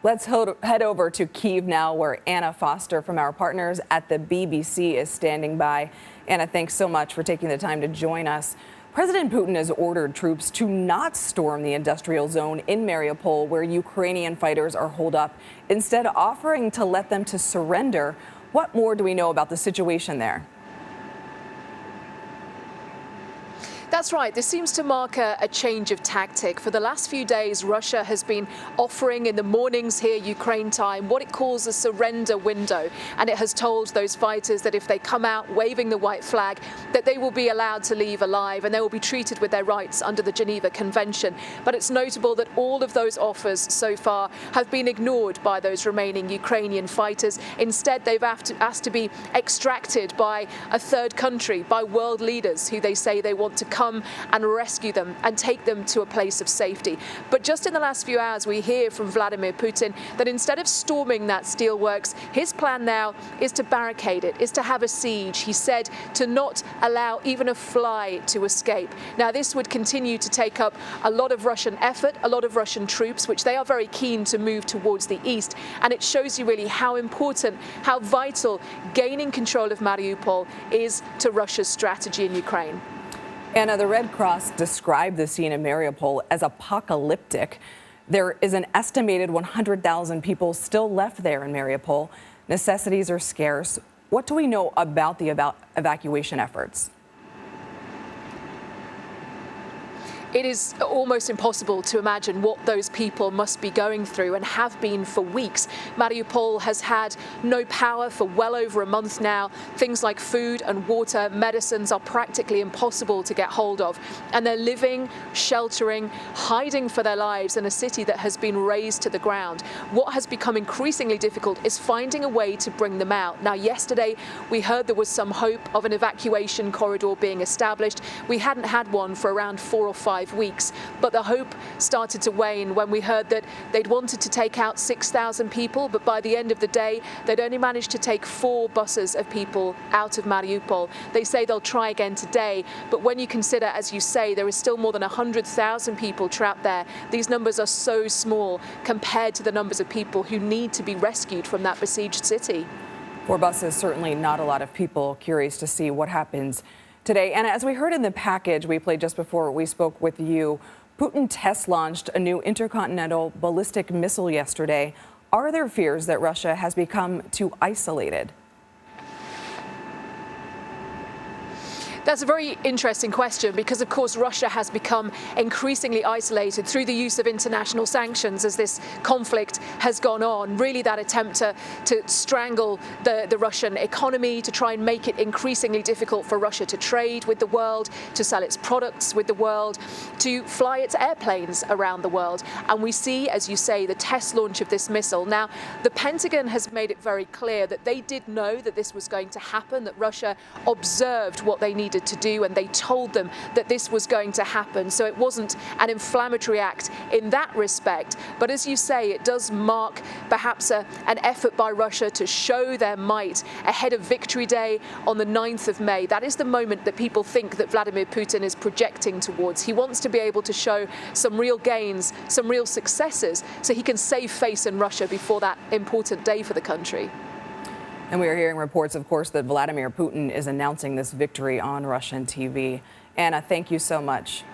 Let's head over to Kyiv now, where Anna Foster from our partners at the BBC is standing by. Anna, thanks so much for taking the time to join us. President Putin has ordered troops to not storm the industrial zone in Mariupol, where Ukrainian fighters are holed up, instead offering to let them to surrender. What more do we know about the situation there? That's right. This seems to mark a change of tactic. For the last few days, Russia has been offering in the mornings here, Ukraine time, what it calls a surrender window. And it has told those fighters that if they come out waving the white flag, that they will be allowed to leave alive and they will be treated with their rights under the Geneva Convention. But it's notable that all of those offers so far have been ignored by those remaining Ukrainian fighters. Instead, they've asked to be extracted by a third country, by world leaders who they say they want to come and rescue them and take them to a place of safety. But just in the last few hours, we hear from Vladimir Putin that instead of storming that steelworks, his plan now is to barricade it, is to have a siege. He said to not allow even a fly to escape. Now, this would continue to take up a lot of Russian effort, a lot of Russian troops, which they are very keen to move towards the east. And it shows you really how important, how vital gaining control of Mariupol is to Russia's strategy in Ukraine. Anna, the Red Cross described the scene in Mariupol as apocalyptic. There is an estimated 100,000 people still left there in Mariupol. Necessities are scarce. What do we know about the evacuation efforts? It is almost impossible to imagine what those people must be going through and have been for weeks. Mariupol has had no power for well over a month now. Things like food and water, medicines are practically impossible to get hold of. And they're living, sheltering, hiding for their lives in a city that has been razed to the ground. What has become increasingly difficult is finding a way to bring them out. Now, yesterday, we heard there was some hope of an evacuation corridor being established. We hadn't had one for around 4 or 5 weeks, but the hope started to wane when we heard that they'd wanted to take out 6,000 people, but by the end of the day, they'd only managed to take 4 buses of people out of Mariupol. They say they'll try again today, but when you consider, as you say, there is still more than 100,000 people trapped there, these numbers are so small compared to the numbers of people who need to be rescued from that besieged city. 4 buses, certainly not a lot of people. Curious to see what happens today. And as we heard in the package we played just before we spoke with you, Putin test launched a new intercontinental ballistic missile yesterday. Are there fears that Russia has become too isolated? That's a very interesting question because, of course, Russia has become increasingly isolated through the use of international sanctions as this conflict has gone on. Really that attempt to strangle the Russian economy, to try and make it increasingly difficult for Russia to trade with the world, to sell its products with the world, to fly its airplanes around the world. And we see, as you say, the test launch of this missile. Now, the Pentagon has made it very clear that they did know that this was going to happen, that Russia observed what they needed to do, and they told them that this was going to happen. So it wasn't an inflammatory act in that respect. But as you say, it does mark perhaps an effort by Russia to show their might ahead of Victory Day on the 9th of May. That is the moment that people think that Vladimir Putin is projecting towards. He wants to be able to show some real gains, some real successes, so he can save face in Russia before that important day for the country. And we are hearing reports, of course, that Vladimir Putin is announcing this victory on Russian TV. Anna, thank you so much.